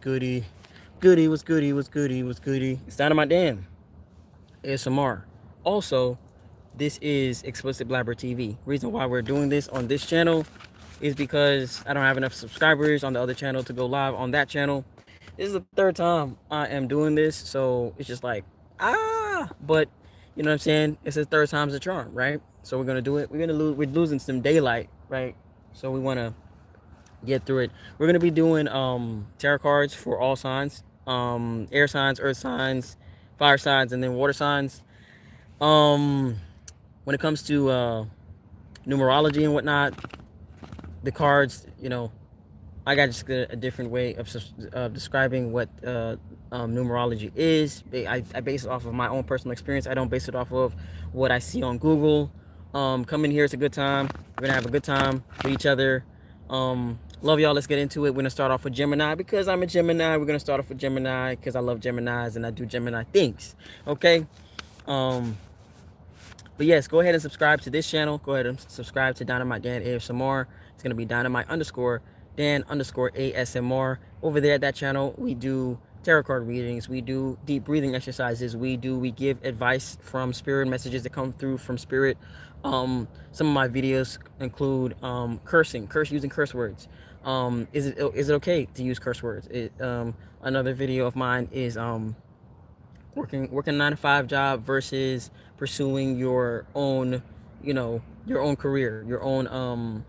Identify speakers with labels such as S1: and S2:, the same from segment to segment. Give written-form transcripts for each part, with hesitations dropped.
S1: Goody, goody, what's goody, what's goody, what's goody. It's down to my damn ASMR. Also, this is Explicit Blabber TV. Reason why we're doing this on this channel is because I don't have enough subscribers on the other channel to go live on that channel. This is the third time I am doing this, so it's just like but you know what I'm saying? It's the third time's a charm, right? So we're gonna do it. We're losing some daylight, right? So we wanna get through it. We're gonna be doing tarot cards for all signs, air signs, earth signs, fire signs, and then water signs. Um, when it comes to numerology and whatnot, the cards, I got just a different way of describing what numerology is. I base it off of my own personal experience. I don't base it off of what I see on Google. Come in here, it's a good time. We're gonna have a good time with each other. Love y'all. Let's get into it. We're gonna start off with Gemini because I'm a Gemini. We're gonna start off with Gemini because I love Geminis and I do Gemini things. Okay. But yes, go ahead and subscribe to this channel. Go ahead and subscribe to Dynamite Dan ASMR. It's gonna be Dynamite underscore Dan underscore ASMR. Over there at that channel, we do tarot card readings. We do deep breathing exercises. We give advice from spirit, messages that come through from spirit. Some of my videos include using curse words. Is it okay to use curse words? Another video of mine is working a 9-to-5 job versus pursuing your own, your own career, your own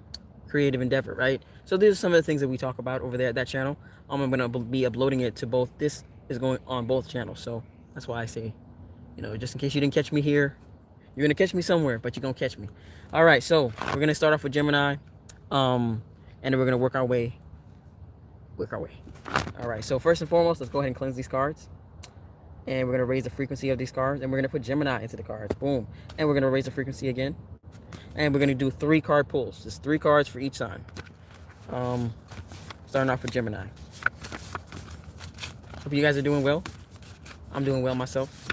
S1: creative endeavor, right? So these are some of the things that we talk about over there at that channel. I'm gonna be uploading it to both. This is going on both channels, so that's why I say, just in case you didn't catch me here, you're gonna catch me somewhere, but you're gonna catch me. All right, so we're gonna start off with Gemini, and then we're gonna work our way. All right, so first and foremost, let's go ahead and cleanse these cards. And we're going to raise the frequency of these cards. And we're going to put Gemini into the cards. Boom. And we're going to raise the frequency again. And we're going to do 3 card pulls. Just 3 cards for each sign. Starting off with Gemini. Hope you guys are doing well. I'm doing well myself.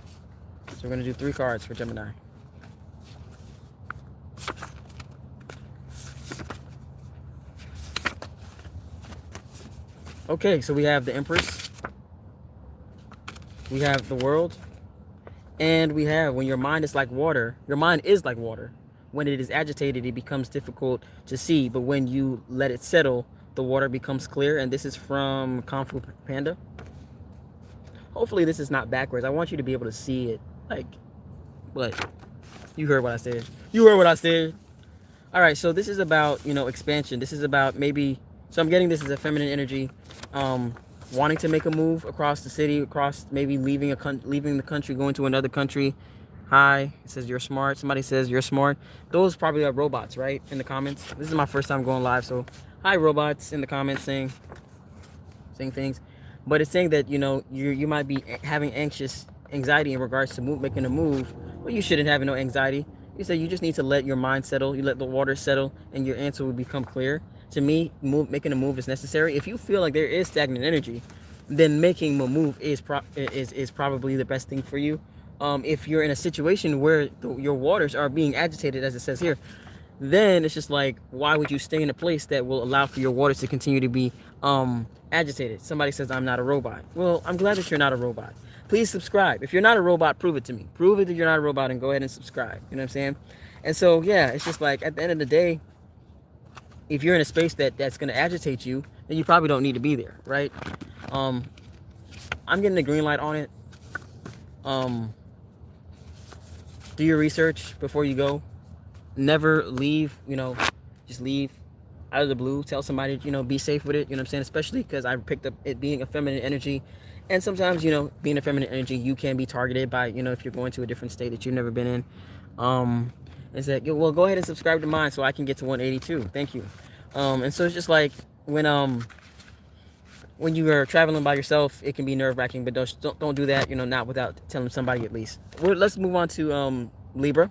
S1: So we're going to do 3 cards for Gemini. Okay, so we have the Empress. We have the World. And we have, when your mind is like water, your mind is like water. When it is agitated, it becomes difficult to see. But when you let it settle, the water becomes clear. And this is from Kung Fu Panda. Hopefully this is not backwards. I want you to be able to see it. But you heard what I said. All right, so this is about, expansion. This is about so I'm getting this as a feminine energy. Wanting to make a move across the city, maybe leaving the country, going to another country. Hi, it says you're smart. Somebody says you're smart. Those probably are robots, right? In the comments. This is my first time going live, so hi robots in the comments saying things. But it's saying that you might be having anxiety in regards to making a move. Well, you shouldn't have no anxiety. You say you just need to let your mind settle. You let the water settle, and your answer will become clear. To me, making a move is necessary. If you feel like there is stagnant energy, then making a move is probably the best thing for you. If you're in a situation where your waters are being agitated, as it says here, then it's just like, why would you stay in a place that will allow for your waters to continue to be agitated? Somebody says, I'm not a robot. Well, I'm glad that you're not a robot. Please subscribe. If you're not a robot, prove it to me. Prove it that you're not a robot and go ahead and subscribe. You know what I'm saying? And so, yeah, it's just like, at the end of the day, if you're in a space that's going to agitate you, then you probably don't need to be there, right? I'm getting a green light on it. Do your research before you go. Never leave, just leave out of the blue. Tell somebody, be safe with it, you know what I'm saying? Especially because I picked up it being a feminine energy. And sometimes, being a feminine energy, you can be targeted by, if you're going to a different state that you've never been in. And said, well, go ahead and subscribe to mine so I can get to 182. Thank you. And so it's just like when you are traveling by yourself, it can be nerve-wracking, but don't do that, not without telling somebody at least. Let's move on to Libra.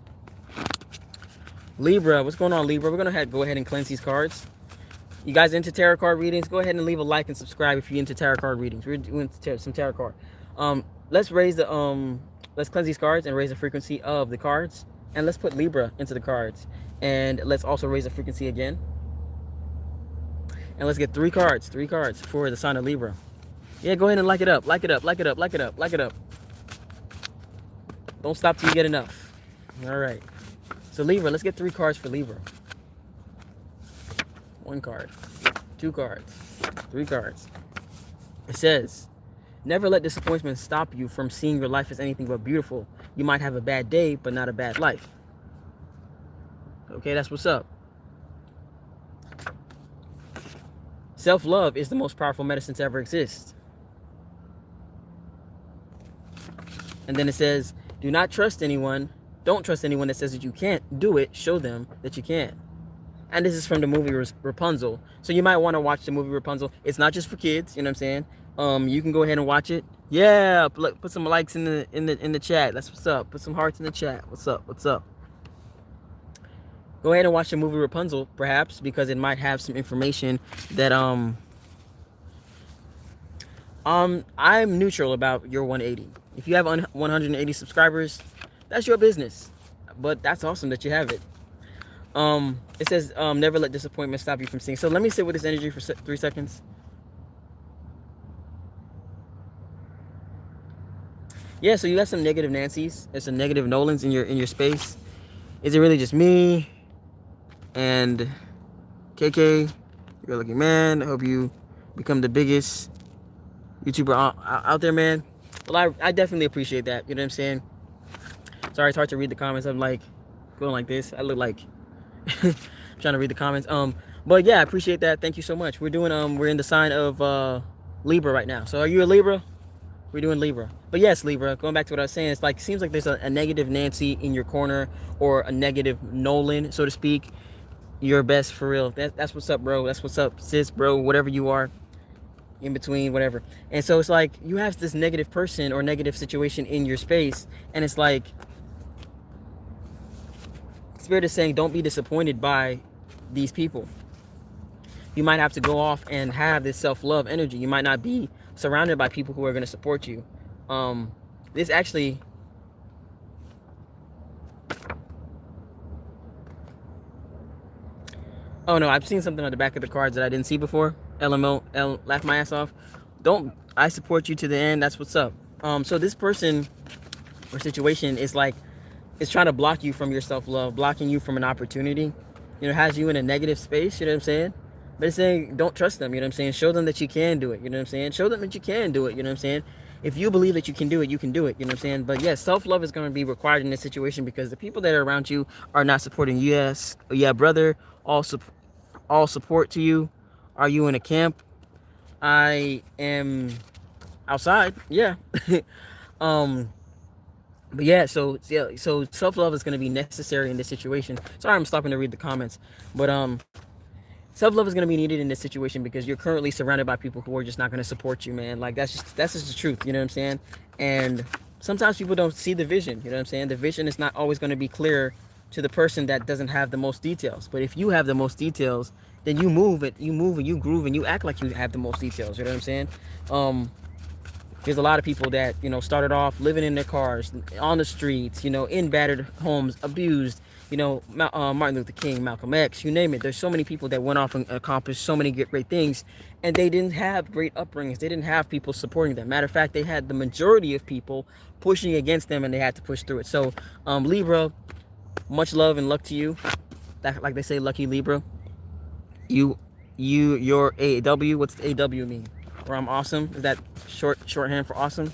S1: Libra, what's going on, Libra? We're gonna go ahead and cleanse these cards. You guys into tarot card readings? Go ahead and leave a like and subscribe if you're into tarot card readings. We're doing some tarot card. Let's cleanse these cards and raise the frequency of the cards. And let's put Libra into the cards. And let's also raise the frequency again. And let's get 3 cards for the sign of Libra. Yeah, go ahead and like it up. Like it up. Like it up. Like it up. Like it up. Don't stop till you get enough. All right. So Libra, let's get 3 cards for Libra. 1 card. 2 cards. 3 cards. It says, never let disappointment stop you from seeing your life as anything but beautiful. You might have a bad day, but not a bad life. Okay, that's what's up. Self-love is the most powerful medicine to ever exist. And then it says, do not trust anyone. Don't trust anyone that says that you can't do it. Show them that you can. And this is from the movie Rapunzel. So you might want to watch the movie Rapunzel. It's not just for kids, you know what I'm saying? You can go ahead and watch it. Yeah, put some likes in the chat. That's what's up. Put some hearts in the chat. What's up? What's up? Go ahead and watch the movie Rapunzel, perhaps, because it might have some information that I'm neutral about your 180. If you have 180 subscribers, that's your business. But that's awesome that you have it. It says, never let disappointment stop you from seeing. So let me sit with this energy for 3 seconds. Yeah, so you got some negative Nancys. There's some negative Nolans in your space. Is it really just me and KK? You're a lucky man. I hope you become the biggest YouTuber out there, man. Well, I definitely appreciate that. You know what I'm saying? Sorry, it's hard to read the comments. I'm like going like this. I look like I'm trying to read the comments. But yeah, I appreciate that. Thank you so much. We're doing we're in the sign of Libra right now. So are you a Libra? We're doing Libra. But yes, Libra, going back to what I was saying, it's like, seems like there's a negative Nancy in your corner, or a negative Nolan, so to speak. You're best for real. That's what's up, bro. That's what's up, sis, bro, whatever you are, in between, whatever. And so it's like you have this negative person or negative situation in your space, and it's like Spirit is saying, don't be disappointed by these people. You might have to go off and have this self-love energy. You might not be surrounded by people who are going to support you. This actually, oh no, I've seen something on the back of the cards that I didn't see before. LMO, laugh my ass off. I support you to the end. That's what's up. So this person or situation is like, it's trying to block you from your self-love, blocking you from an opportunity. You know, has you in a negative space, you know what I'm saying? But it's saying, don't trust them, you know what I'm saying? Show them that you can do it, you know what I'm saying? Show them that you can do it, you know what I'm saying? If you believe that you can do it, you can do it, you know what I'm saying? But yes, self-love is going to be required in this situation, because the people that are around you are not supporting you. Yes, yeah, brother, all support to you. Are you in a camp? I am outside, yeah. But yeah, so self-love is going to be necessary in this situation. Sorry, I'm stopping to read the comments, but self-love is going to be needed in this situation, because you're currently surrounded by people who are just not going to support you, man. Like, that's just the truth, you know what I'm saying? And sometimes people don't see the vision, you know what I'm saying? The vision is not always going to be clear to the person that doesn't have the most details. But if you have the most details, then you move and you groove and you act like you have the most details, you know what I'm saying? There's a lot of people that, you know, started off living in their cars, on the streets, you know, in battered homes, abused, you know, Martin Luther King, Malcolm X, you name it. There's so many people that went off and accomplished so many great things, and they didn't have great upbringings. They didn't have people supporting them. Matter of fact, they had the majority of people pushing against them, and they had to push through it. So, Libra, much love and luck to you. Like they say, lucky Libra. You're AW. What's the AW mean? Or I'm awesome. Is that shorthand for awesome?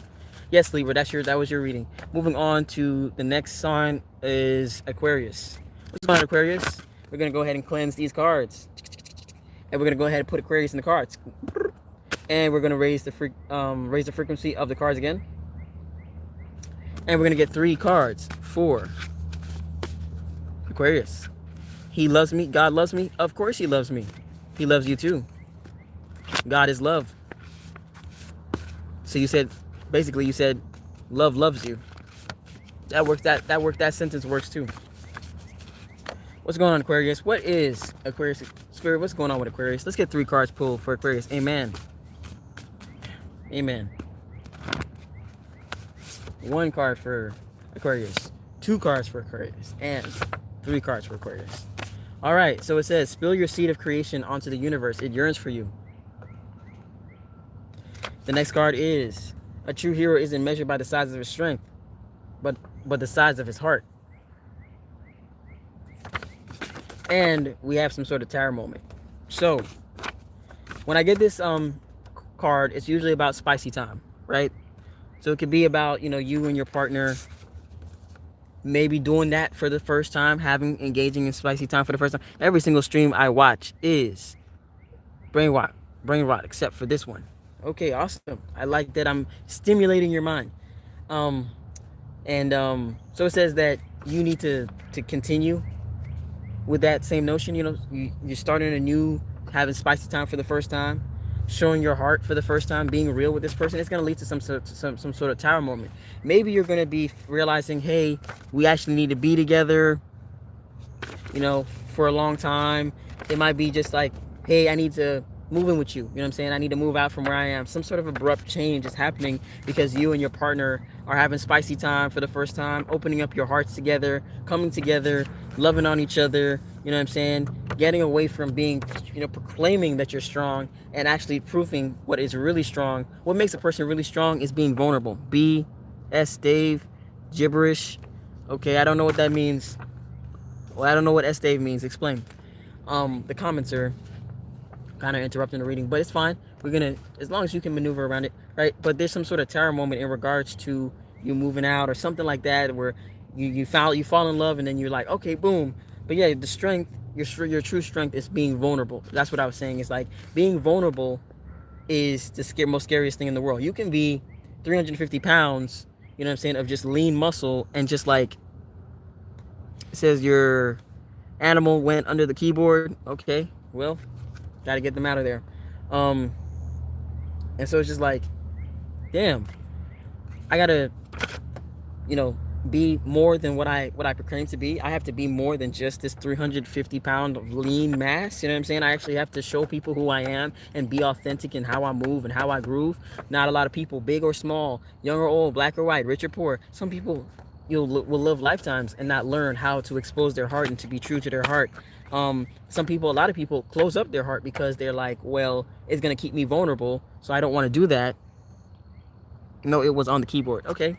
S1: Yes, Libra, that was your reading. Moving on to the next sign is Aquarius. What's going on, Aquarius? We're gonna go ahead and cleanse these cards, and we're gonna go ahead and put Aquarius in the cards, and we're gonna raise the frequency of the cards again, and we're gonna get 3 cards for Aquarius. He loves me. God loves me. Of course, he loves me. He loves you too. God is love. So you said, basically, you said, love loves you. That works. That sentence works too. What's going on, Aquarius? What is Aquarius Spirit? What's going on with Aquarius? Let's get 3 cards pulled for Aquarius. Amen. Amen. 1 card for Aquarius, 2 cards for Aquarius, and 3 cards for Aquarius. All right. So it says, spill your seed of creation onto the universe. It yearns for you. The next card is a true hero isn't measured by the size of his strength, but the size of his heart. And we have some sort of tower moment. So when I get this card, it's usually about spicy time, right? So it could be about, you and your partner maybe doing that for the first time, engaging in spicy time for the first time. Every single stream I watch is brain rot, except for this one. Okay, awesome. I like that I'm stimulating your mind. So it says that you need to continue with that same notion. You're starting anew, having spicy time for the first time, showing your heart for the first time, being real with this person. It's going to lead to some sort of tower moment. Maybe you're going to be realizing, hey, we actually need to be together, for a long time. It might be just like, hey, I need to move in with you. You know what I'm saying? I need to move out from where I am. Some sort of abrupt change is happening because you and your partner are having spicy time for the first time, opening up your hearts together, coming together, loving on each other. You know what I'm saying? Getting away from being, proclaiming that you're strong and actually proving what is really strong. What makes a person really strong is being vulnerable. B.S. Dave, gibberish. Okay, I don't know what that means. Well, I don't know what S. Dave means. Explain. The comments are kind of interrupting the reading, but it's fine. We're gonna, as long as you can maneuver around it, right? But there's some sort of tower moment in regards to you moving out or something like that, where you fall in love and then you're like, okay, boom. But yeah, the strength, your true strength is being vulnerable. That's what I was saying. It's like being vulnerable is the most scariest thing in the world. You can be 350 pounds, you know what I'm saying, of just lean muscle, and just like it says your animal went under the keyboard. Okay, well, got to get them out of there. And so it's just like, damn, I gotta, be more than what I proclaim to be. I have to be more than just this 350 pound of lean mass. You know what I'm saying? I actually have to show people who I am and be authentic in how I move and how I groove. Not a lot of people, big or small, young or old, black or white, rich or poor. Some people will live lifetimes and not learn how to expose their heart and to be true to their heart. Some people, a lot of people close up their heart because they're like, well, it's going to keep me vulnerable, so I don't want to do that. No, it was on the keyboard. Okay.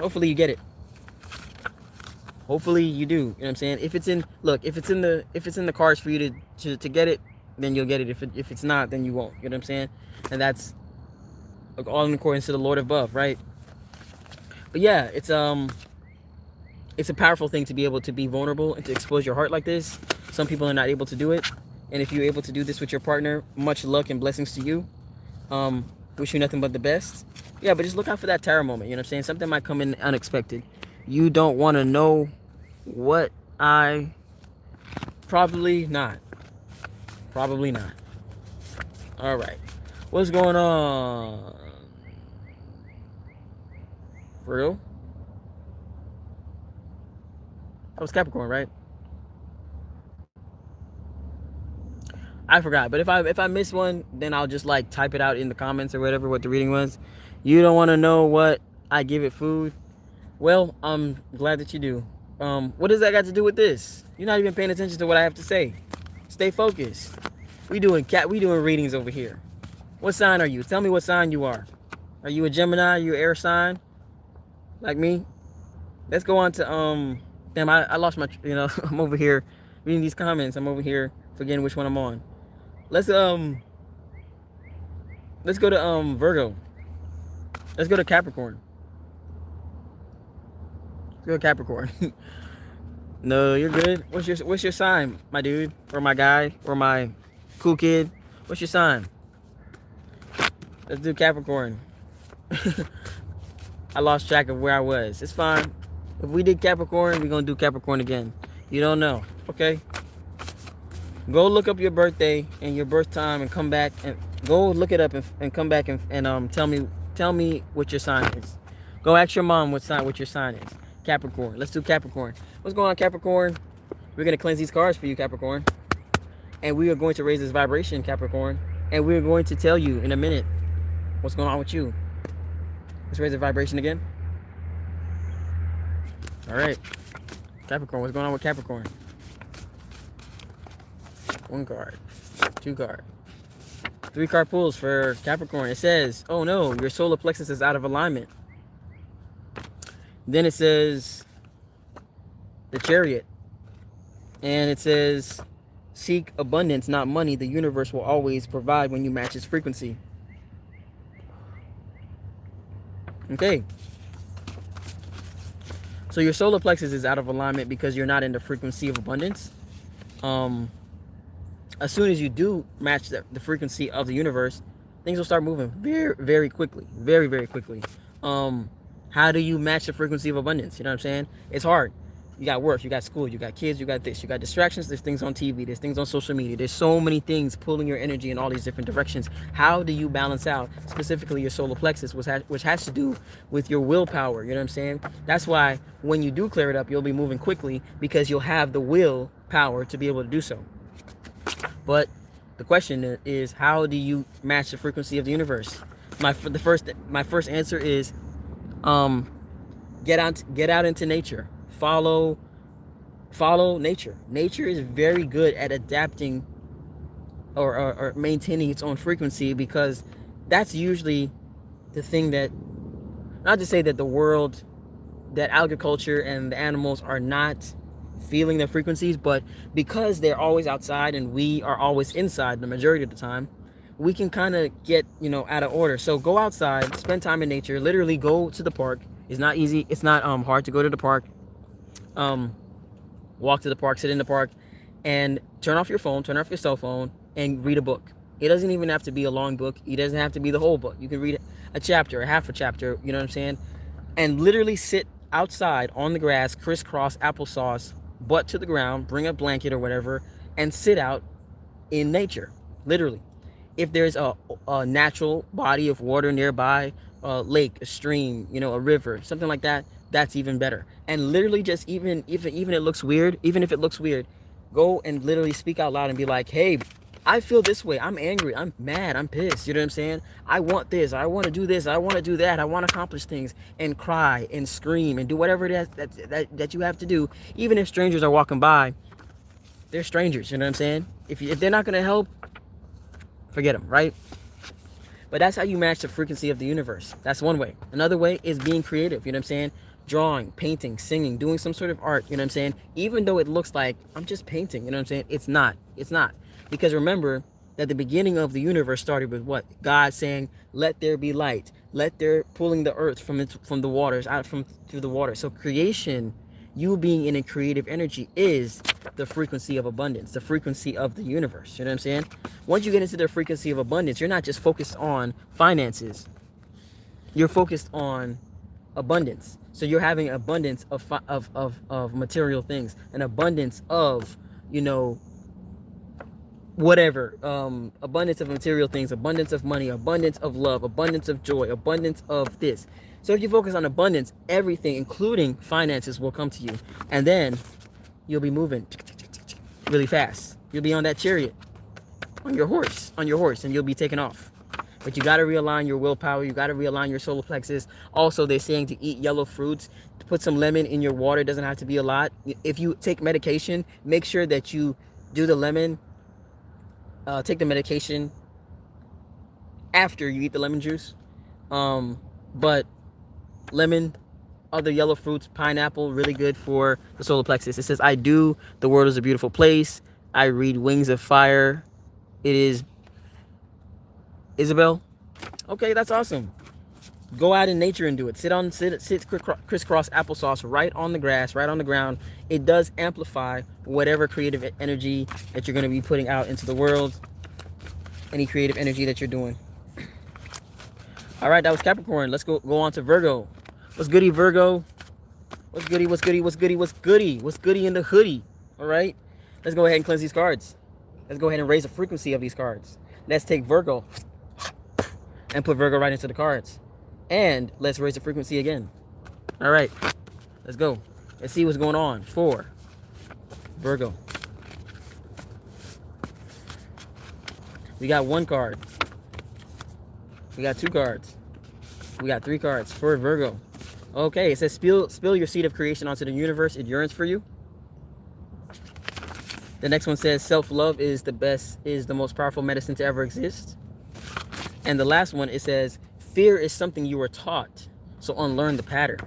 S1: Hopefully you get it. Hopefully you do. You know what I'm saying? If it's in the cards for you to get it, then you'll get it. If it's not, then you won't. You know what I'm saying? And that's all in accordance to the Lord above, right? But yeah, it's a powerful thing to be able to be vulnerable and to expose your heart like this. Some people are not able to do it, and if you're able to do this with your partner, much luck and blessings to you. Wish you nothing but the best. Yeah, but just look out for that tower moment. You know what I'm saying? Something might come in unexpected. You don't want to know what I... Probably not. Probably not. All right. What's going on? For real? That was Capricorn, right? I forgot, but if I miss one, then I'll just like type it out in the comments or whatever what the reading was. You don't want to know what I give it food. Well, I'm glad that you do. What does that got to do with this? You're not even paying attention to what I have to say. Stay focused. We doing readings over here. What sign are you? Tell me what sign you are. Are you a Gemini? Are you an air sign? Like me? Let's go on to damn, I lost my, I'm over here reading these comments. I'm over here forgetting which one I'm on. Let's go to Virgo. Let's go to Capricorn. Let's go to Capricorn. No, you're good. What's your sign, my dude, or my guy, or my cool kid? What's your sign? Let's do Capricorn. I lost track of where I was. It's fine. If we did Capricorn, we're gonna do Capricorn again. You don't know, okay? Go look up your birthday and your birth time and come back and go look it up and come back and tell me what your sign is. Go ask your mom what your sign is. Capricorn. Let's do Capricorn. What's going on, Capricorn? We're gonna cleanse these cards for you, Capricorn. And we are going to raise this vibration, Capricorn. And we're going to tell you in a minute what's going on with you. Let's raise the vibration again. All right. Capricorn, what's going on with Capricorn? 1 card, 2 card, 3 card pulls for Capricorn. It says, oh no, your solar plexus is out of alignment. Then it says the Chariot. And it says, seek abundance, not money. The universe will always provide when you match its frequency. Okay. So your solar plexus is out of alignment because you're not in the frequency of abundance. As soon as you do match the frequency of the universe, things will start moving very, very quickly. Very, very quickly. How do you match the frequency of abundance? You know what I'm saying? It's hard. You got work, you got school, you got kids, you got this, you got distractions, there's things on TV, there's things on social media, there's so many things pulling your energy in all these different directions. How do you balance out specifically your solar plexus, which has to do with your willpower? You know what I'm saying? That's why when you do clear it up, you'll be moving quickly because you'll have the willpower to be able to do so. But the question is, how do you match the frequency of the universe? My first answer is get out into nature. Follow nature. Nature is very good at adapting or maintaining its own frequency, because that's usually the thing that, not to say that the world, that agriculture and the animals are not feeling their frequencies, but because they're always outside and we are always inside the majority of the time, we can kind of get, out of order. So go outside, spend time in nature, literally go to the park. It's not easy. It's not hard to go to the park. Walk to the park, sit in the park, and turn off your phone, turn off your cell phone, and read a book. It doesn't even have to be a long book. It doesn't have to be the whole book. You can read a chapter, a half a chapter, you know what I'm saying? And literally sit outside on the grass, crisscross applesauce, butt to the ground, bring a blanket or whatever, and sit out in nature, literally. If there's a natural body of water nearby, a lake, a stream, a river, something like that, that's even better. And literally just even if it looks weird, go and literally speak out loud and be like, hey, I feel this way. I'm angry. I'm mad. I'm pissed. You know what I'm saying? I want this. I want to do this. I want to do that. I want to accomplish things, and cry and scream and do whatever it is that you have to do. Even if strangers are walking by, they're strangers. You know what I'm saying? If they're not going to help, forget them, right? But that's how you match the frequency of the universe. That's one way. Another way is being creative. You know what I'm saying? Drawing, painting, singing, doing some sort of art. You know what I'm saying? Even though it looks like I'm just painting. You know what I'm saying? It's not. It's not. Because remember that the beginning of the universe started with what? God saying, let there be light. Pulling the earth from the waters, through the water. So creation, you being in a creative energy, is the frequency of abundance, the frequency of the universe. You know what I'm saying? Once you get into the frequency of abundance, you're not just focused on finances. You're focused on abundance. So you're having abundance of material things, an abundance of, whatever, abundance of material things, abundance of money, abundance of love, abundance of joy, abundance of this. So if you focus on abundance, everything, including finances, will come to you. And then you'll be moving really fast. You'll be on that chariot, on your horse, and you'll be taking off. But you got to realign your willpower. You got to realign your solar plexus. Also, they're saying to eat yellow fruits, to put some lemon in your water. It doesn't have to be a lot. If you take medication, make sure that you do the lemon, take the medication after you eat the lemon juice. But lemon, other yellow fruits, pineapple, really good for the solar plexus. It says, I do. The world is a beautiful place. I read Wings of Fire. It is Isabel. Okay, that's awesome. Go out in nature and do it. Sit crisscross applesauce right on the grass, right on the ground. It does amplify whatever creative energy that you're going to be putting out into the world. Any creative energy that you're doing. All right, that was Capricorn. Let's go on to Virgo. What's goody, Virgo? What's goody in the hoodie? All right, let's go ahead and cleanse these cards. Let's go ahead and raise the frequency of these cards. Let's take Virgo and put Virgo right into the cards. And let's raise the frequency again. All right, let's go. Let's see what's going on for Virgo. We got 1 card. We got 2 cards. We got 3 cards for Virgo. Okay, it says spill your seed of creation onto the universe. It yearns for you. The next one says self-love is the most powerful medicine to ever exist. And the last one, it says, fear is something you were taught, so unlearn the pattern.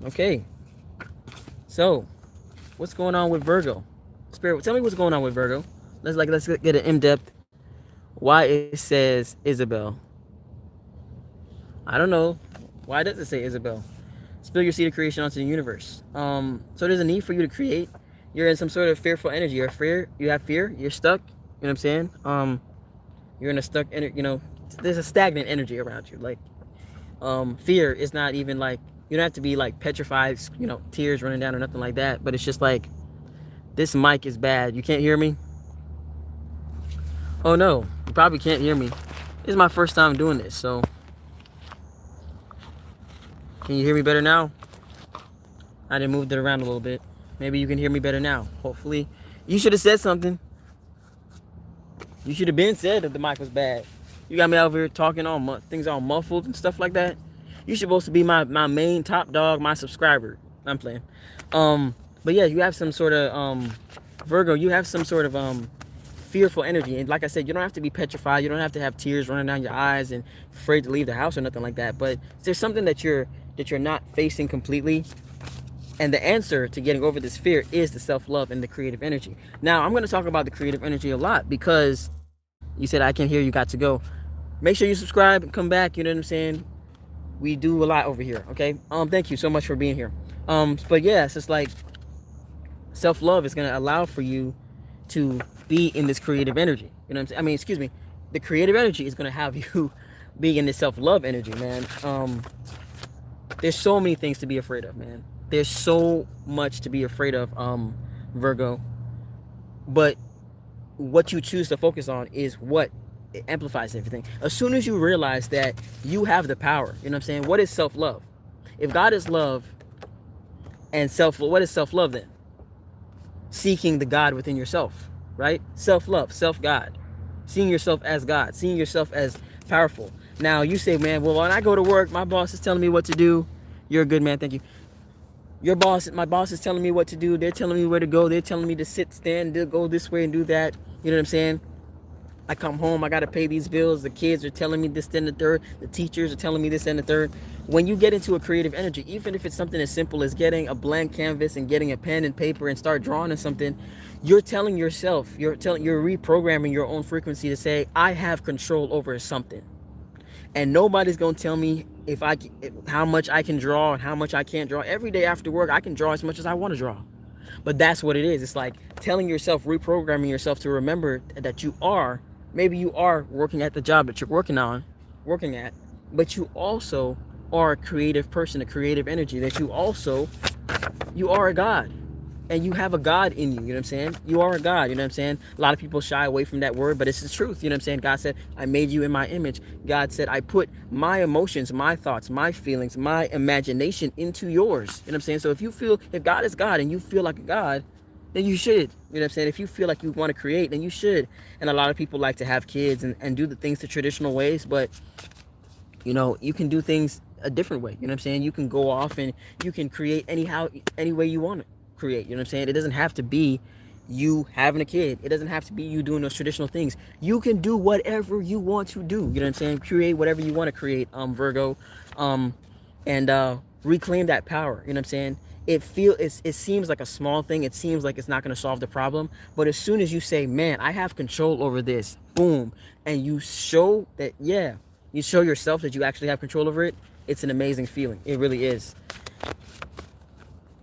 S1: Okay. So, what's going on with Virgo? Spirit, tell me what's going on with Virgo. Let's get an in-depth. Why it says Isabel. I don't know. Why does it say Isabel? Spill your seed of creation onto the universe. So there's a need for you to create. You're in some sort of fearful energy. You're fear. You have fear. You're stuck. You know what I'm saying? You're in a stuck energy. You know, there's a stagnant energy around you. Like, fear is not even like, you don't have to be like petrified, you know, tears running down or nothing like that. But it's just like, this mic is bad. You can't hear me? Oh no, you probably can't hear me. This is my first time doing this, so. Can you hear me better now? I done moved it around a little bit. Maybe you can hear me better now. Hopefully. You should have said something. You should have been said that the mic was bad. You got me out here talking all things all muffled and stuff like that. You're supposed to be my main top dog, my subscriber. I'm playing. But yeah, you have some sort of Virgo, you have some sort of fearful energy. And like I said, you don't have to be petrified. You don't have to have tears running down your eyes and afraid to leave the house or nothing like that. But there's something that you're not facing completely. And the answer to getting over this fear is the self-love and the creative energy. Now, I'm going to talk about the creative energy a lot because you said I can hear you, got to go. Make sure you subscribe and come back. You know what I'm saying? We do a lot over here. Okay. Thank you so much for being here. But yeah, it's just like self-love is going to allow for you to be in this creative energy. You know what I'm saying? I mean, excuse me. The creative energy is going to have you be in this self-love energy, man. There's so many things to be afraid of, man. There's so much to be afraid of, Virgo. But what you choose to focus on is what amplifies everything. As soon as you realize that you have the power, you know what I'm saying? What is self-love? If God is love and what is self-love then? Seeking the God within yourself, right? Self-love, self-God. Seeing yourself as God, seeing yourself as powerful. Now you say, man, well, when I go to work, my boss is telling me what to do. You're a good man, thank you. My boss is telling me what to do. They're telling me where to go. They're telling me to sit, stand, go this way and do that. You know what I'm saying? I come home, I got to pay these bills. The kids are telling me this, then the third. The teachers are telling me this and the third. When you get into a creative energy, even if it's something as simple as getting a blank canvas and getting a pen and paper and start drawing on something, you're telling yourself, you're reprogramming your own frequency to say, I have control over something. And nobody's going to tell me how much I can draw and how much I can't draw. Every day after work, I can draw as much as I want to draw. But that's what it is. It's like telling yourself, reprogramming yourself to remember that maybe you are working at the job that you're working at, but you also are a creative person, a creative energy, that you are a God. And you have a God in you, you know what I'm saying? You are a God, you know what I'm saying? A lot of people shy away from that word, but it's the truth, you know what I'm saying? God said, I made you in my image. God said, I put my emotions, my thoughts, my feelings, my imagination into yours, you know what I'm saying? So if God is God and you feel like a God, then you should, you know what I'm saying? If you feel like you want to create, then you should. And a lot of people like to have kids and do the things the traditional ways, but, you know, you can do things a different way, you know what I'm saying? You can go off and you can create any way you want to create, you know what I'm saying? It doesn't have to be you having a kid. It doesn't have to be you doing those traditional things. You can do whatever you want to do, you know what I'm saying? Create whatever you want to create, Virgo, and reclaim that power, you know what I'm saying? It seems like a small thing. It seems like it's not going to solve the problem, but as soon as you say, man, I have control over this, boom, and you show that, yeah, you show yourself that you actually have control over it, it's an amazing feeling. It really is.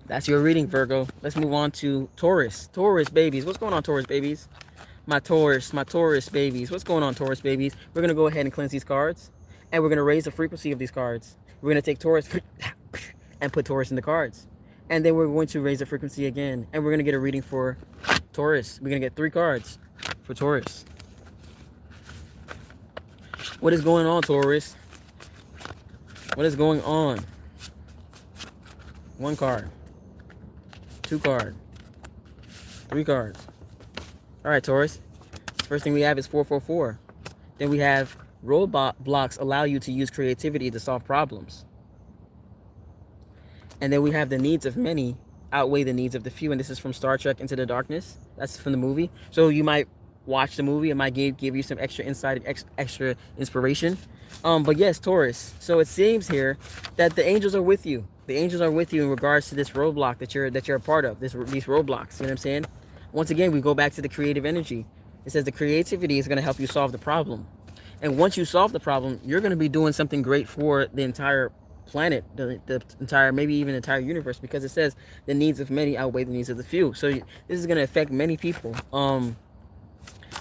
S1: That's your reading, Virgo. Let's move on to Taurus. Taurus babies. What's going on, Taurus babies? My Taurus babies. What's going on, Taurus babies? We're going to go ahead and cleanse these cards, and we're going to raise the frequency of these cards. We're going to take Taurus and put Taurus in the cards. And then we're going to raise the frequency again, and we're going to get a reading for Taurus. We're going to get 3 cards for Taurus. What is going on, Taurus? What is going on? 1 card. 2 cards, 3 cards. All right, Taurus. First thing we have is 444. Then we have roadblocks allow you to use creativity to solve problems. And then we have the needs of many outweigh the needs of the few. And this is from Star Trek Into the Darkness. That's from the movie. So you might watch the movie. It might give you some extra insight, extra inspiration. But yes, Taurus. So it seems here that the angels are with you. The angels are with you in regards to this roadblock that you're a part of. These roadblocks. You know what I'm saying? Once again, we go back to the creative energy. It says the creativity is going to help you solve the problem. And once you solve the problem, you're going to be doing something great for the entire planet, the entire, maybe even the entire universe, because it says the needs of many outweigh the needs of the few. So this is going to affect many people.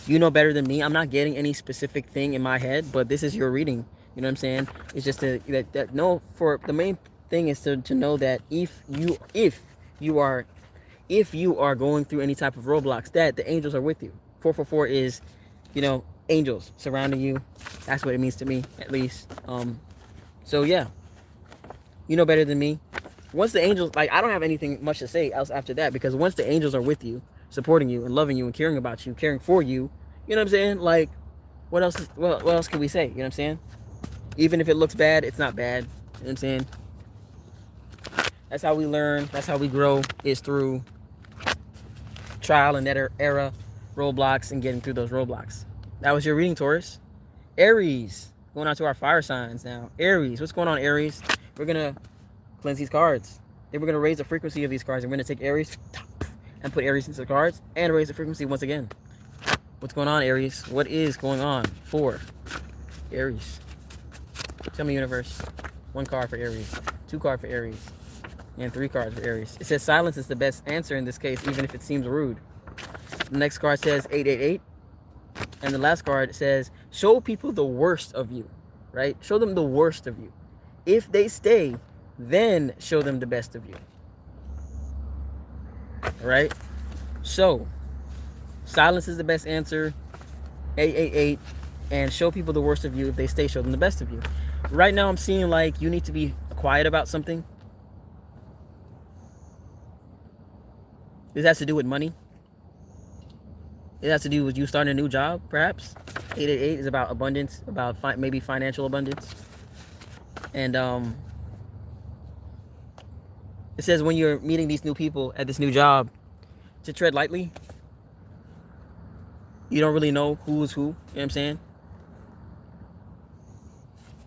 S1: You know better than me. I'm not getting any specific thing in my head, but this is your reading. You know what I'm saying? It's just that no, for the main thing is to know that if you are going through any type of roadblocks, that the angels are with you. 444 is, angels surrounding you. That's what it means to me, at least. So yeah, you know better than me. Once the angels, like, I don't have anything much to say else after that, because once the angels are with you, supporting you and loving you and caring about you, caring for you, you know what I'm saying? Like, what else can we say? You know what I'm saying? Even if it looks bad, it's not bad. You know what I'm saying? That's how we learn. That's how we grow, is through trial and error, roadblocks, and getting through those roadblocks. That was your reading, Taurus. Aries. Going on to our fire signs now. Aries. What's going on, Aries? We're going to cleanse these cards. Then we're going to raise the frequency of these cards. And we're going to take Aries and put Aries into the cards and raise the frequency once again. What's going on, Aries? What is going on for Aries? Tell me, universe. 1 card for Aries, 2 cards for Aries, and 3 cards for Aries. It says silence is the best answer in this case, even if it seems rude. The next card says 888. And the last card says, show people the worst of you, right? Show them the worst of you. If they stay, then show them the best of you. All right? So, silence is the best answer. 888. And show people the worst of you. If they stay, show them the best of you. Right now, I'm seeing like you need to be quiet about something. This has to do with money. It has to do with you starting a new job, perhaps. 888 is about abundance, about maybe financial abundance. And it says when you're meeting these new people at this new job, to tread lightly. You don't really know who is who. You know what I'm saying?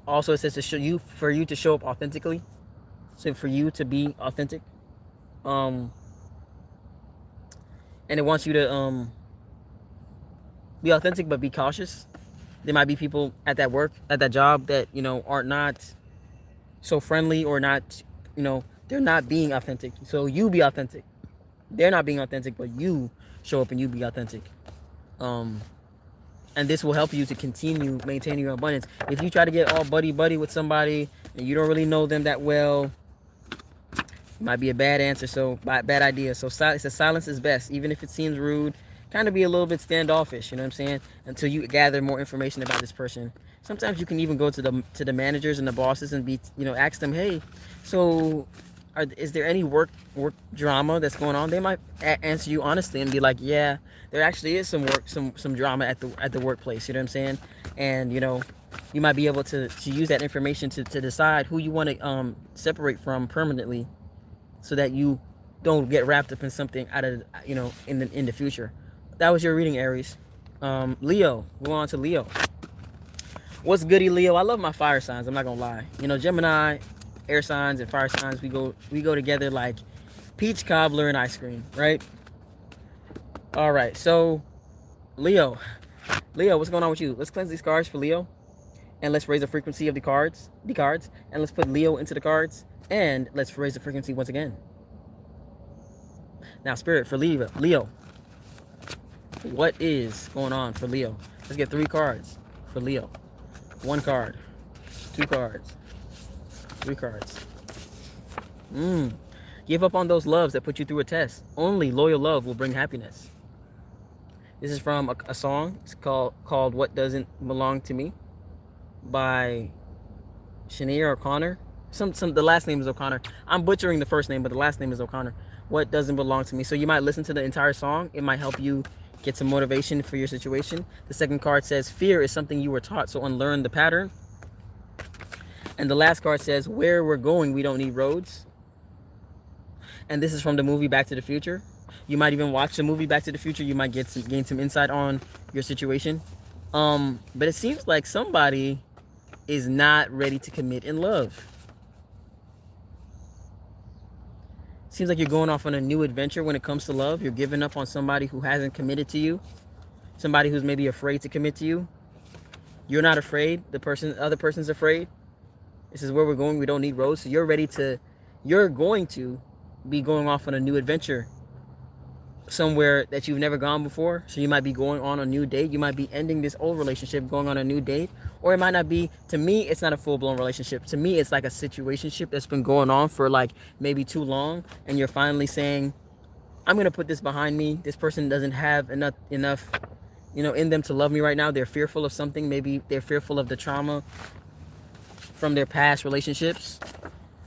S1: Also, it says for you to show up authentically. So for you to be authentic. And it wants you to be authentic, but be cautious. There might be people at that work, at that job that, are not so friendly, or not, they're not being authentic. So you be authentic. They're not being authentic, but you show up and you be authentic. And this will help you to continue maintaining your abundance. If you try to get all buddy with somebody and you don't really know them that well, it might be a bad answer. So bad idea. So silence is best, even if it seems rude. Kind of be a little bit standoffish, you know what I'm saying? Until you gather more information about this person. Sometimes you can even go to the managers and the bosses and ask them, hey, so is there any work drama that's going on? They might answer you honestly and be like, yeah, there actually is some drama at the workplace. You know what I'm saying? And you might be able to use that information to decide who you want to separate from permanently, so that you don't get wrapped up in something out of in the future. That was your reading, Aries. Leo. We'll go on to Leo. What's goody, Leo? I love my fire signs. I'm not gonna lie. Gemini, air signs, and fire signs, we go together like peach cobbler and ice cream, right? All right. So, Leo, what's going on with you? Let's cleanse these cards for Leo, and let's raise the frequency of the cards, and let's put Leo into the cards, and let's raise the frequency once again. Now, Spirit, for Leo. What is going on for Leo? Let's get 3 cards for Leo. 1 card, 2 cards, 3 cards. Give up on those loves that put you through a test. Only loyal love will bring happiness. This is from a song. It's called What Doesn't Belong to Me by Sinead O'Connor. The last name is O'Connor. I'm butchering the first name, but the last name is O'Connor. What Doesn't Belong to Me. So you might listen to the entire song. It might help you get some motivation for your situation. The second card says, fear is something you were taught, so unlearn the pattern. And the last card says, where we're going, we don't need roads. And this is from the movie Back to the Future. You might even watch the movie Back to the Future. You might gain some insight on your situation. But it seems like somebody is not ready to commit in love. Seems like you're going off on a new adventure when it comes to love. You're giving up on somebody who hasn't committed to you. Somebody who's maybe afraid to commit to you. You're not afraid. The other person's afraid. This is where we're going. We don't need roads. So you're going to be going off on a new adventure somewhere that you've never gone before. So you might be going on a new date. You might be ending this old relationship, going on a new date. Or it might not be. To me, it's not a full-blown relationship. To me, it's like a situationship that's been going on for like maybe too long. And you're finally saying, I'm going to put this behind me. This person doesn't have enough, in them to love me right now. They're fearful of something. Maybe they're fearful of the trauma from their past relationships.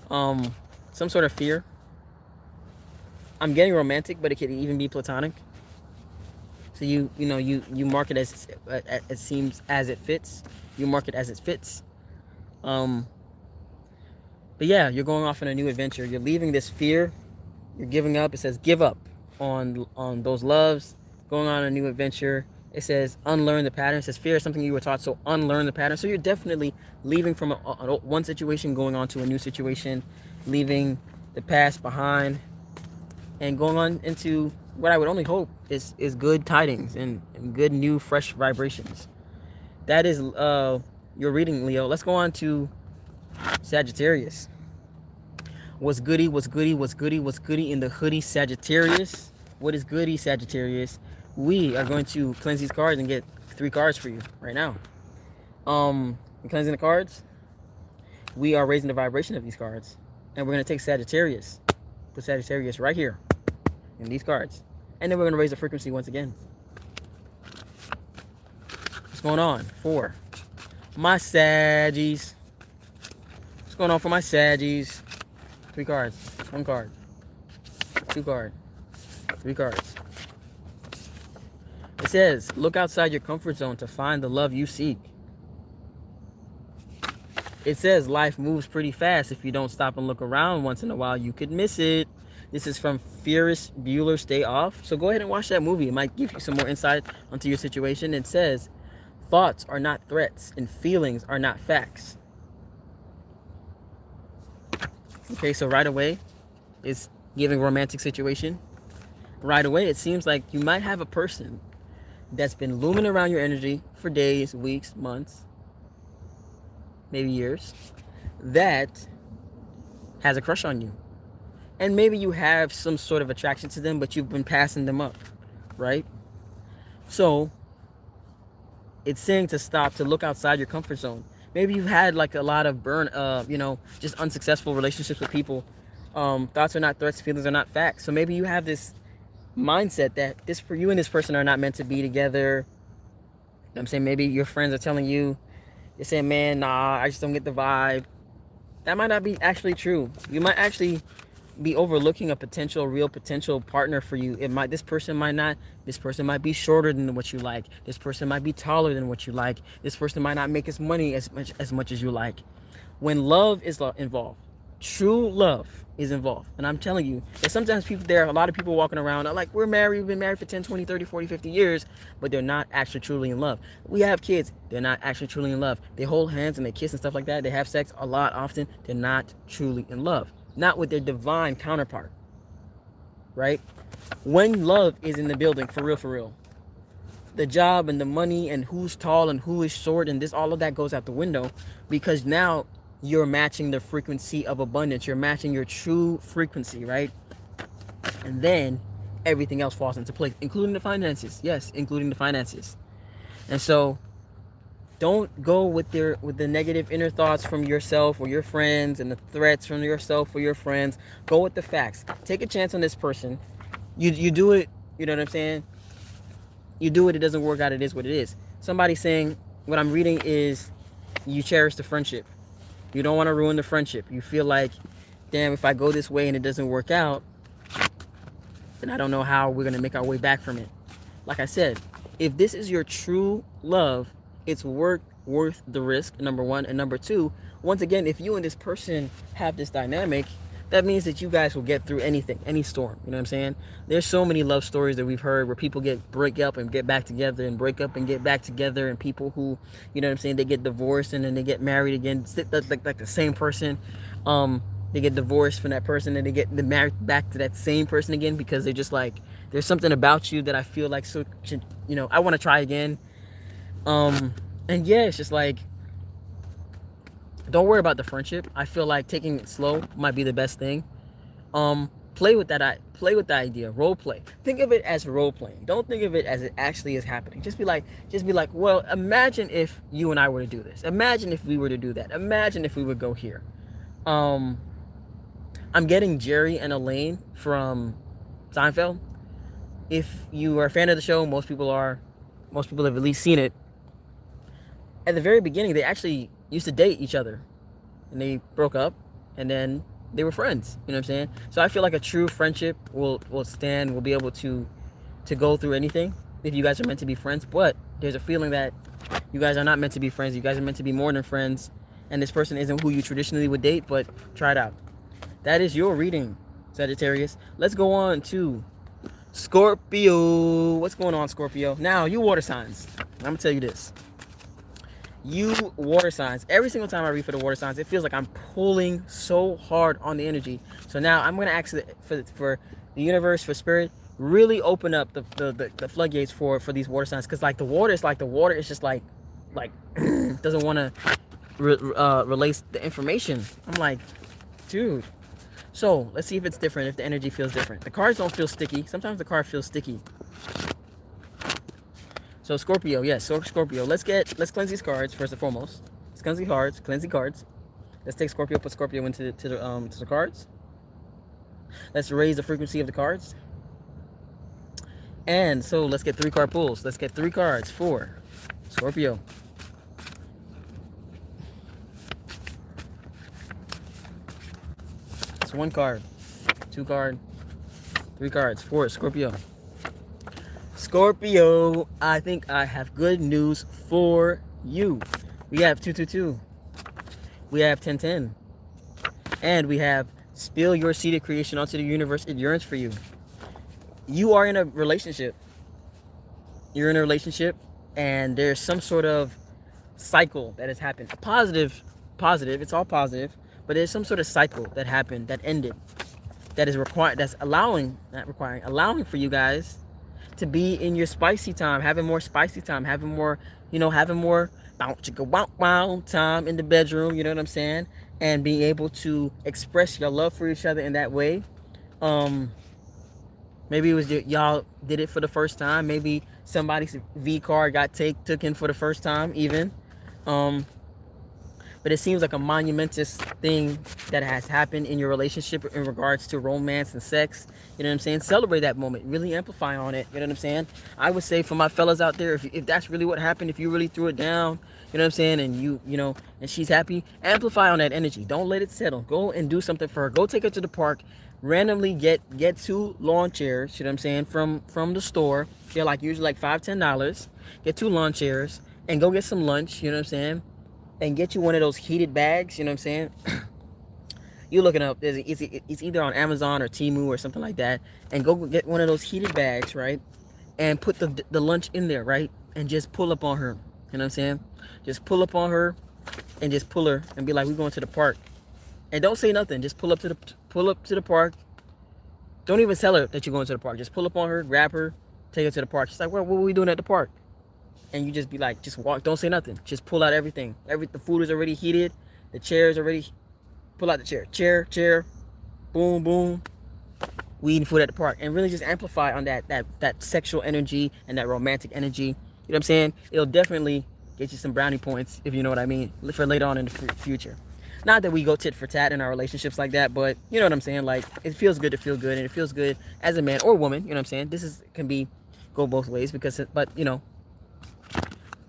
S1: Some sort of fear. I'm getting romantic, but it could even be platonic. So you mark it as it seems as it fits. You mark it as it fits. But yeah, you're going off on a new adventure. You're leaving this fear. You're giving up. It says give up on those loves. Going on a new adventure. It says unlearn the pattern. It says fear is something you were taught, so unlearn the pattern. So you're definitely leaving from one situation, going on to a new situation, leaving the past behind, and going on into what I would only hope is good tidings and good new fresh vibrations. That is your reading, Leo. Let's go on to Sagittarius. What's goody, what's goody, what's goody, what's goody in the hoodie, Sagittarius? What is goody, Sagittarius? We are going to cleanse these cards and get 3 cards for you right now. Cleansing the cards, we are raising the vibration of these cards. And we're going to take Sagittarius. Put Sagittarius right here in these cards. And then we're going to raise the frequency once again. What's going on for my Saggies? What's going on for my Saggies? 3 cards. 1 card. 2 cards. 3 cards. It says, look outside your comfort zone to find the love you seek. It says life moves pretty fast. If you don't stop and look around once in a while, you could miss it. This is from Ferris Bueller's Day Off. So go ahead and watch that movie. It might give you some more insight onto your situation. It says, thoughts are not threats and feelings are not facts. Okay, so right away, it's giving romantic situation. Right away, it seems like you might have a person that's been looming around your energy for days, weeks, months, maybe years, that has a crush on you. And maybe you have some sort of attraction to them, but you've been passing them up, right? So it's saying to stop, to look outside your comfort zone. Maybe you've had like a lot of just unsuccessful relationships with people. Thoughts are not threats, feelings are not facts. So maybe you have this mindset that you and this person are not meant to be together. You know what I'm saying? Maybe your friends are telling you, you're saying, man, nah, I just don't get the vibe. That might not be actually true. You might actually be overlooking a real potential partner for you. This person might be shorter than what you like. This person might be taller than what you like. This person might not make as money as much as you like. When love is involved, true love is involved. And I'm telling you, that sometimes there are a lot of people walking around, are like, we're married, we've been married for 10, 20, 30, 40, 50 years, but they're not actually truly in love. We have kids, they're not actually truly in love. They hold hands and they kiss and stuff like that. They have sex a lot often. They're not truly in love. Not with their divine counterpart, right? When love is in the building, for real, the job and the money and who's tall and who is short and all of that goes out the window, because now you're matching the frequency of abundance. You're matching your true frequency, right? And then everything else falls into place, including the finances. Yes, including the finances. And so don't go with the negative inner thoughts from yourself or your friends and the threats from yourself or your friends. Go with the facts. Take a chance on this person. You do it, you know what I'm saying? You do it, it doesn't work out, it is what it is. Somebody saying, what I'm reading is, you cherish the friendship. You don't want to ruin the friendship. You feel like, damn, if I go this way and it doesn't work out, then I don't know how we're going to make our way back from it. Like I said, if this is your true love, it's worth the risk, number one. And number two, once again, if you and this person have this dynamic, that means that you guys will get through anything, any storm. You know what I'm saying? There's so many love stories that we've heard where people break up and get back together, and break up and get back together, and people who, you know what I'm saying, they get divorced and then they get married again, like the same person. They get divorced from that person and they get married back to that same person again, because they're just like, there's something about you that I feel like, so, you know, I want to try again. And yeah, it's just like, don't worry about the friendship. I feel like taking it slow might be the best thing. Play with the idea. Role play. Think of it as role playing. Don't think of it as it actually is happening. Just be like, well, imagine if you and I were to do this. Imagine if we were to do that. Imagine if we would go here. I'm getting Jerry and Elaine from Seinfeld. If you are a fan of the show, most people are. Most people have at least seen it. At the very beginning, they actually used to date each other, and they broke up, and then they were friends. You know what I'm saying? So I feel like a true friendship will be able to go through anything if you guys are meant to be friends. But there's a feeling that you guys are not meant to be friends. You guys are meant to be more than friends, and this person isn't who you traditionally would date. But try it out. That is your reading, Sagittarius. Let's go on to Scorpio. What's going on, Scorpio? Now, you water signs. I'm gonna tell you this. You water signs, every single time I read for the water signs, it feels like I'm pulling so hard on the energy. So now I'm going to ask for the universe, for spirit, really open up the floodgates for these water signs. Because like the water is just like doesn't want to release the information. I'm like, dude. So let's see if it's different, if the energy feels different. The cards don't feel sticky. Sometimes the card feels sticky. So Scorpio, yes, so Scorpio. Let's cleanse these cards first and foremost. Let's cleanse the cards. Let's take Scorpio, put Scorpio into the cards. Let's raise the frequency of the cards. And so let's get 3 card pulls. Let's get 3 cards for Scorpio. It's 1 card, 2 card, 3 cards for Scorpio. Scorpio, I think I have good news for you. We have 222. We have 1010. And we have spill your seed of creation onto the universe. It yearns for you. You are in a relationship. You're in a relationship, and there's some sort of cycle that has happened. Positive, it's all positive, but there's some sort of cycle that happened, that ended, that is required, that's allowing for you guys to be in your spicy time, having more spicy time, having more bounce chicka wow time in the bedroom, you know what I'm saying? And being able to express your love for each other in that way. Maybe it was y'all did it for the first time. Maybe somebody's V card got taken for the first time even. But it seems like a monumentous thing that has happened in your relationship in regards to romance and sex. You know what I'm saying? Celebrate that moment. Really amplify on it. You know what I'm saying? I would say for my fellas out there, if that's really what happened, if you really threw it down, you know what I'm saying, and you know, and she's happy, amplify on that energy. Don't let it settle. Go and do something for her. Go take her to the park. Randomly get 2 lawn chairs, you know what I'm saying, from the store. They're like usually like $5-10. Get 2 lawn chairs and go get some lunch, you know what I'm saying? And get you one of those heated bags, you know what I'm saying? You're looking up, it's either on Amazon or Temu or something like that. And go get one of those heated bags, right? And put the lunch in there, right? And just pull up on her, you know what I'm saying? Just pull up on her and just pull her and be like, we're going to the park. And don't say nothing. Just pull up to the park. Don't even tell her that you're going to the park. Just pull up on her, grab her, take her to the park. She's like, well, what are we doing at the park? And you just be like, just walk, don't say nothing. Just pull out everything. The food is already heated. The chair is already, pull out the chair, boom, boom. We eating food at the park. And really just amplify on that sexual energy and that romantic energy. You know what I'm saying? It'll definitely get you some brownie points, if you know what I mean, for later on in the future. Not that we go tit for tat in our relationships like that, but you know what I'm saying? Like, it feels good to feel good, and it feels good as a man or woman, you know what I'm saying? This can go both ways, but you know.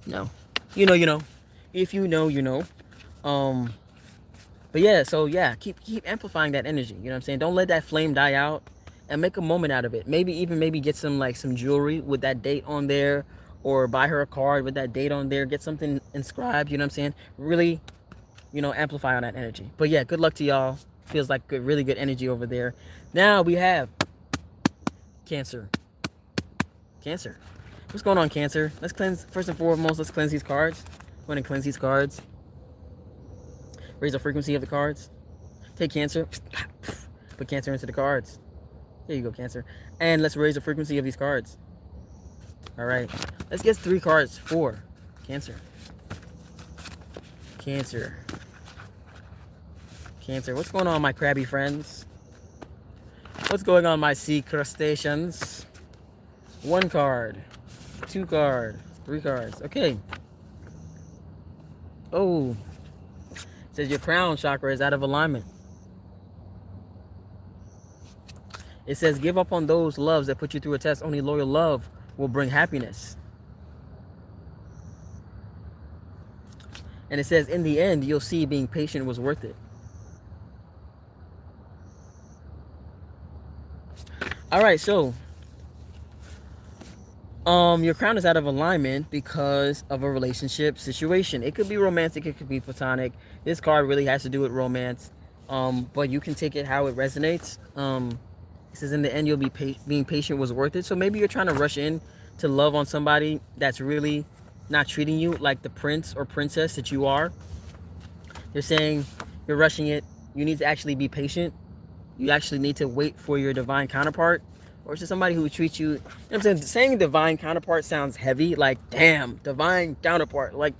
S1: No. You know. If you know, you know. But yeah, so yeah, keep amplifying that energy. You know what I'm saying? Don't let that flame die out, and make a moment out of it. Maybe get some jewelry with that date on there, or buy her a card with that date on there. Get something inscribed, you know what I'm saying? Really, amplify on that energy. But yeah, good luck to y'all. feels like good, really good energy over there. Now we have Cancer. Cancer. What's going on, Cancer? Let's cleanse, first and foremost, let's cleanse these cards. Go ahead and cleanse these cards. Raise the frequency of the cards. Take Cancer. Put Cancer into the cards. There you go, Cancer. And let's raise the frequency of these cards. All right. Let's get 3 cards for Cancer. Cancer. Cancer. What's going on, my crabby friends? What's going on, my sea crustaceans? 1 card. 2 card. 3 cards. Okay. Oh. It says your crown chakra is out of alignment. It says, give up on those loves that put you through a test. Only loyal love will bring happiness. And it says, in the end, you'll see being patient was worth it. All right, so your crown is out of alignment because of a relationship situation. It could be romantic, it could be platonic. This card really has to do with romance, but you can take it how it resonates. It says in the end, you'll be being patient was worth it. So maybe you're trying to rush in to love on somebody that's really not treating you like the prince or princess that you are. They're saying you're rushing it. You need to actually be patient. You actually need to wait for your divine counterpart, or it's just somebody who treats you. You know what I'm saying? Saying divine counterpart sounds heavy, like damn, divine counterpart, like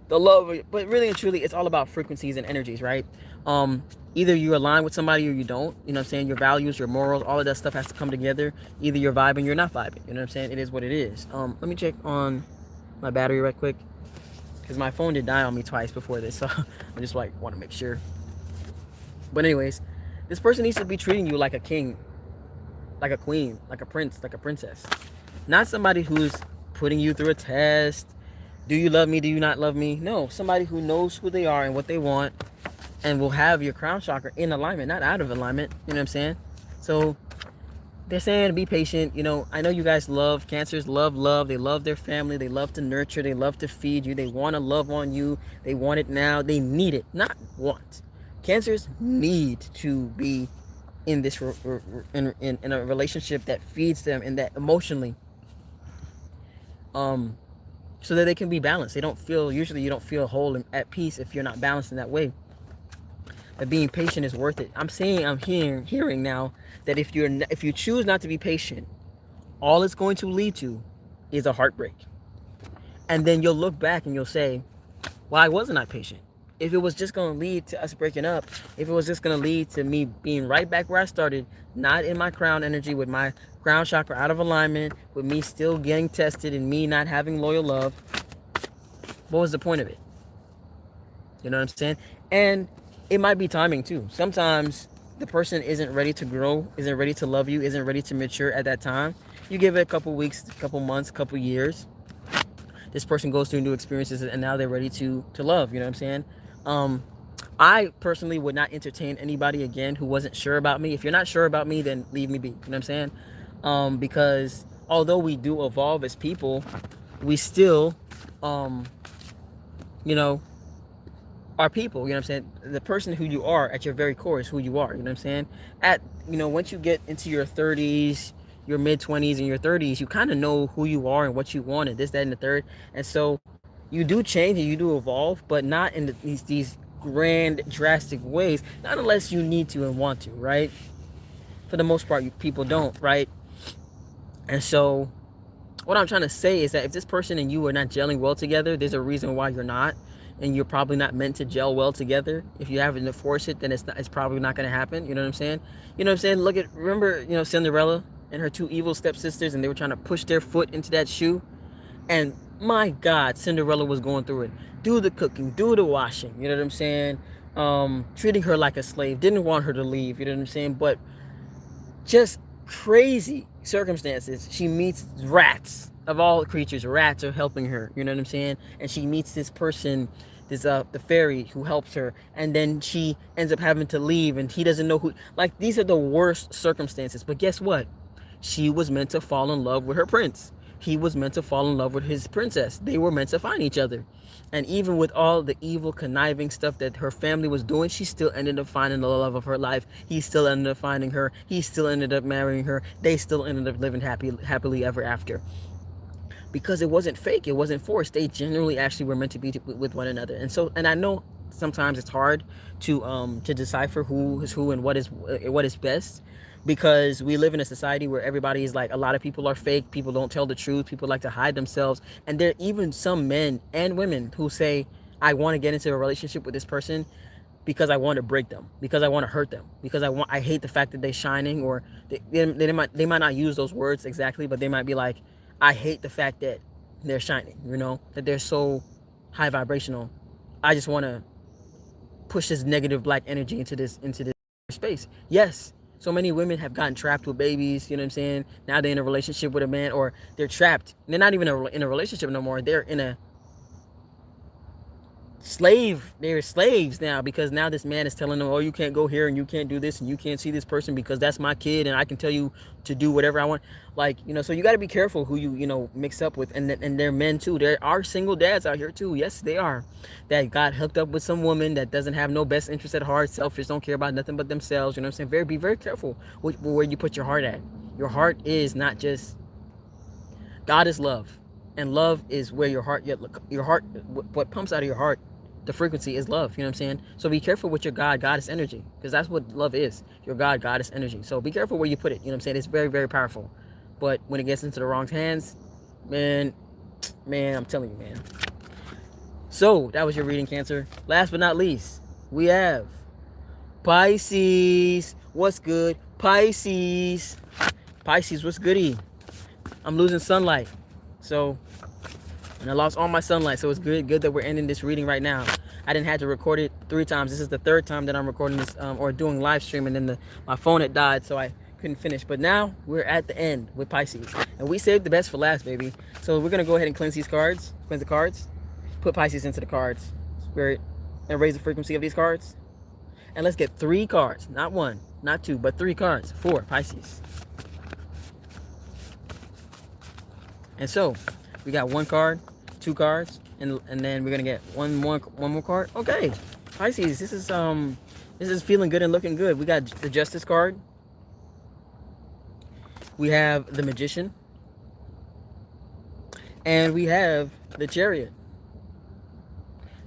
S1: the love. But really and truly, it's all about frequencies and energies, right? Either you align with somebody or you don't. You know what I'm saying? Your values, your morals, all of that stuff has to come together. Either you're vibing, you're not vibing. You know what I'm saying? It is what it is. Let me check on my battery right quick, because my phone did die on me twice before this, so I just like want to make sure. But anyways, this person needs to be treating you like a king, like a queen, like a prince, like a princess. Not somebody who's putting you through a test. Do you love me? Do you not love me? No, somebody who knows who they are and what they want, and will have your crown chakra in alignment, not out of alignment. You know what I'm saying? So they're saying to be patient. You know, I know you guys love, Cancers love love. They love their family. They love to nurture. They love to feed you. They want to love on you. They want it now. They need it, not want. Cancers need to be in this in a relationship that feeds them and that emotionally, so that they can be balanced. They don't feel, usually you don't feel whole and at peace if you're not balanced in that way. That being patient is worth it. I'm hearing now that if you choose not to be patient, all it's going to lead to is a heartbreak. And then you'll look back and you'll say, why wasn't I patient? If it was just going to lead to us breaking up, if it was just going to lead to me being right back where I started, not in my crown energy, with my crown chakra out of alignment, with me still getting tested and me not having loyal love, what was the point of it? You know what I'm saying? And it might be timing too. Sometimes the person isn't ready to grow, isn't ready to love you, isn't ready to mature at that time. You give it a couple weeks, a couple months, a couple years. This person goes through new experiences and now they're ready to love. You know what I'm saying? I personally would not entertain anybody again who wasn't sure about me. If you're not sure about me, then leave me be. You know what I'm saying? Because although we do evolve as people, we still, you know, are people. You know what I'm saying? The person who you are at your very core is who you are. You know what I'm saying? Once you get into your 30s, your mid-20s and your 30s, you kind of know who you are and what you want and this, that, and the third. And so you do change and you do evolve, but not in these grand, drastic ways. Not unless you need to and want to, right? For the most part, people don't, right? And so what I'm trying to say is that if this person and you are not gelling well together, there's a reason why you're not. And you're probably not meant to gel well together. If you haven't to force it, then it's probably not going to happen. You know what I'm saying? You know what I'm saying? Remember, Cinderella and her 2 evil stepsisters, and they were trying to push their foot into that shoe. And my God, Cinderella was going through it. Do the cooking, do the washing. You know what I'm saying? Treating her like a slave. Didn't want her to leave. You know what I'm saying? But just crazy circumstances. She meets rats. Of all creatures, rats are helping her. You know what I'm saying? And she meets this person, the fairy who helps her, and then she ends up having to leave, and he doesn't know who. Like, these are the worst circumstances. But guess what? She was meant to fall in love with her prince. he was meant to fall in love with his princess. They were meant to find each other. And even with all the evil, conniving stuff that her family was doing, she still ended up finding the love of her life. He still ended up finding her. He still ended up marrying her. They still ended up living happily ever after. Because it wasn't fake. It wasn't forced. They genuinely actually were meant to be with one another. And I know sometimes it's hard to decipher who is who and what is best, because we live in a society where everybody is like, a lot of people are fake, people don't tell the truth, people like to hide themselves. And there are even some men and women who say, I want to get into a relationship with this person because I want to break them, because I want to hurt them, because I hate the fact that they're shining. Or they might not use those words exactly, but they might be like, I hate the fact that they're shining, that they're so high vibrational. I just want to push this negative black energy into this space. Yes, so many women have gotten trapped with babies, you know what I'm saying? Now they're in a relationship with a man, or they're trapped. They're not even in a relationship no more. They're in a they're slaves now, because now this man is telling them, oh, you can't go here and you can't do this and you can't see this person because that's my kid and I can tell you to do whatever I want. Like, so you got to be careful who you mix up with. And they're men too. There are single dads out here too. Yes, they are, that got hooked up with some woman that doesn't have no best interest at heart, selfish, don't care about nothing but themselves. You know what I'm saying? Be very careful where you put your heart at. Your heart is not just, God is love, and love is where your heart, what pumps out of your heart, the frequency is love. You know what I'm saying? So be careful with your goddess energy, because that's what love is. Your goddess energy. So be careful where you put it. You know what I'm saying? It's very, very powerful. But when it gets into the wrong hands, man, I'm telling you, man. So that was your reading, Cancer. Last but not least, we have Pisces. What's good? Pisces, what's goody? I'm losing sunlight. And I lost all my sunlight, so it's good that we're ending this reading right now. I didn't have to record it 3 times. This is the 3rd time that I'm recording this or doing live stream, and then my phone had died, so I couldn't finish. But now we're at the end with Pisces, and we saved the best for last, baby. So we're gonna go ahead and cleanse the cards, put Pisces into the cards, Spirit, and raise the frequency of these cards. And let's get 3 cards, not 1, not 2, but 3 cards for Pisces. And so we got 1 card, 2 cards, and then we're gonna get one more card. Okay, Pisces, this is feeling good and looking good. We got the Justice card. We have the Magician, and we have the Chariot.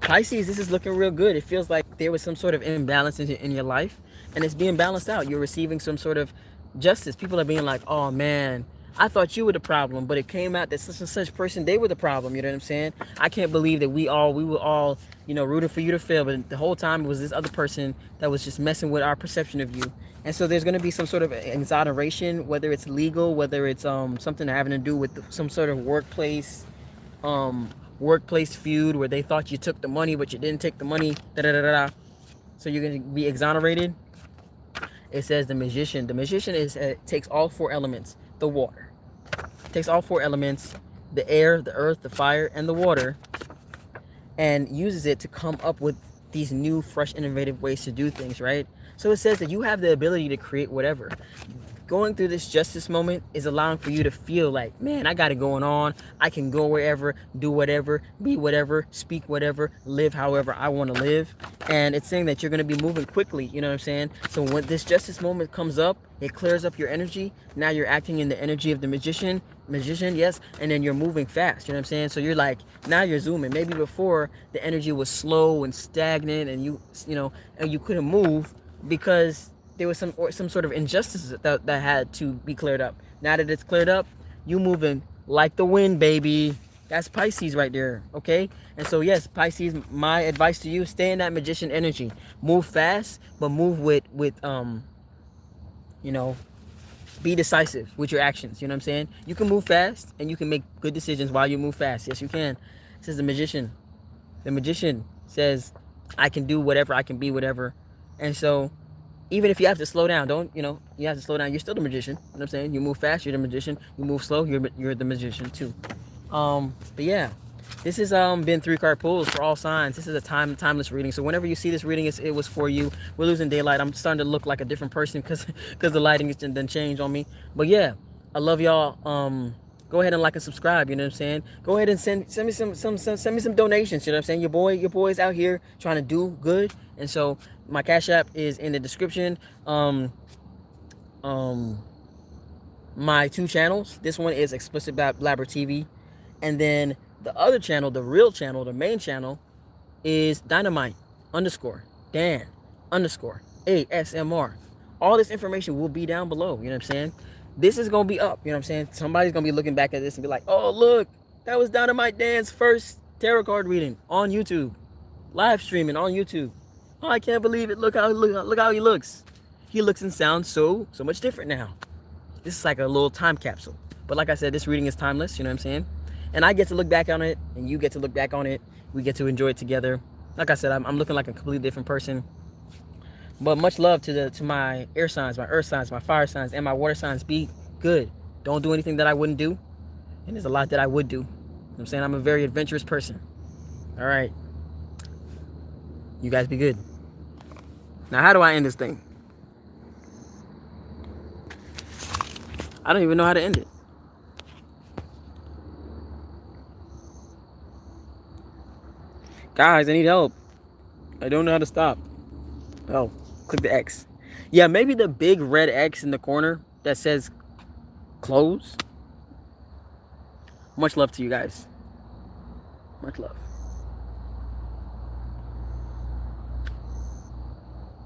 S1: Pisces, this is looking real good. It feels like there was some sort of imbalance in your life, and it's being balanced out. You're receiving some sort of justice. People are being like, oh man, I thought you were the problem, but it came out that such and such person, they were the problem. You know what I'm saying? I can't believe that we were all, rooting for you to fail, but the whole time it was this other person that was just messing with our perception of you. And so there's going to be some sort of exoneration, whether it's legal, whether it's something having to do with some sort of workplace feud where they thought you took the money, but you didn't take the money. So you're going to be exonerated. It says the Magician. The Magician takes all 4 elements. The water. Takes all 4 elements, the air, the earth, the fire, and the water, and uses it to come up with these new, fresh, innovative ways to do things, right? So it says that you have the ability to create whatever. Going through this justice moment is allowing for you to feel like, man, I got it going on. I can go wherever, do whatever, be whatever, speak whatever, live however I want to live. And it's saying that you're going to be moving quickly, you know what I'm saying? So when this justice moment comes up, it clears up your energy. Now you're acting in the energy of the magician, yes, and then you're moving fast, you know what I'm saying? So you're like, now you're zooming. Maybe before the energy was slow and stagnant, and and you couldn't move because there was some sort of injustice that had to be cleared up. Now that it's cleared up, you moving like the wind, baby. That's Pisces right there, okay? And so yes, Pisces, my advice to you, stay in that magician energy. Move fast, but move with be decisive with your actions. You know what I'm saying? You can move fast and you can make good decisions while you move fast. Yes, you can. It says the magician. The magician says, I can do whatever, I can be whatever. And so even if you have to slow down, you have to slow down. You're still the magician. You know what I'm saying? You move fast, you're the magician. You move slow, you're the magician too. But yeah, this has been 3 card pulls for all signs. This is a timeless reading. So whenever you see this reading, it was for you. We're losing daylight. I'm starting to look like a different person because the lighting has done changed on me. But yeah, I love y'all. Go ahead and like and subscribe. You know what I'm saying? Go ahead and send me send me some donations. You know what I'm saying? Your boy's out here trying to do good, and so my Cash App is in the description. My 2 channels. This one is Explicit Blabber TV, and then the other channel, the real channel, the main channel, is Dynamite _ Dan _ ASMR. All this information will be down below. You know what I'm saying? This is gonna be up. You know what I'm saying? Somebody's gonna be looking back at this and be like, "Oh, look, that was Dynamite Dan's first tarot card reading on YouTube, live streaming on YouTube. Oh, I can't believe it. Look how he looks. He looks and sounds so much different now." This is like a little time capsule. But like I said, this reading is timeless. You know what I'm saying? And I get to look back on it, and you get to look back on it. We get to enjoy it together. Like I said, I'm looking like a completely different person. But much love to my air signs, my earth signs, my fire signs, and my water signs. Be good. Don't do anything that I wouldn't do. And there's a lot that I would do. You know what I'm saying? I'm a very adventurous person. All right. You guys be good. Now, how do I end this thing? I don't even know how to end it. Guys, I need help. I don't know how to stop. Oh, click the X. Yeah, maybe the big red X in the corner that says close. Much love to you guys. Much love.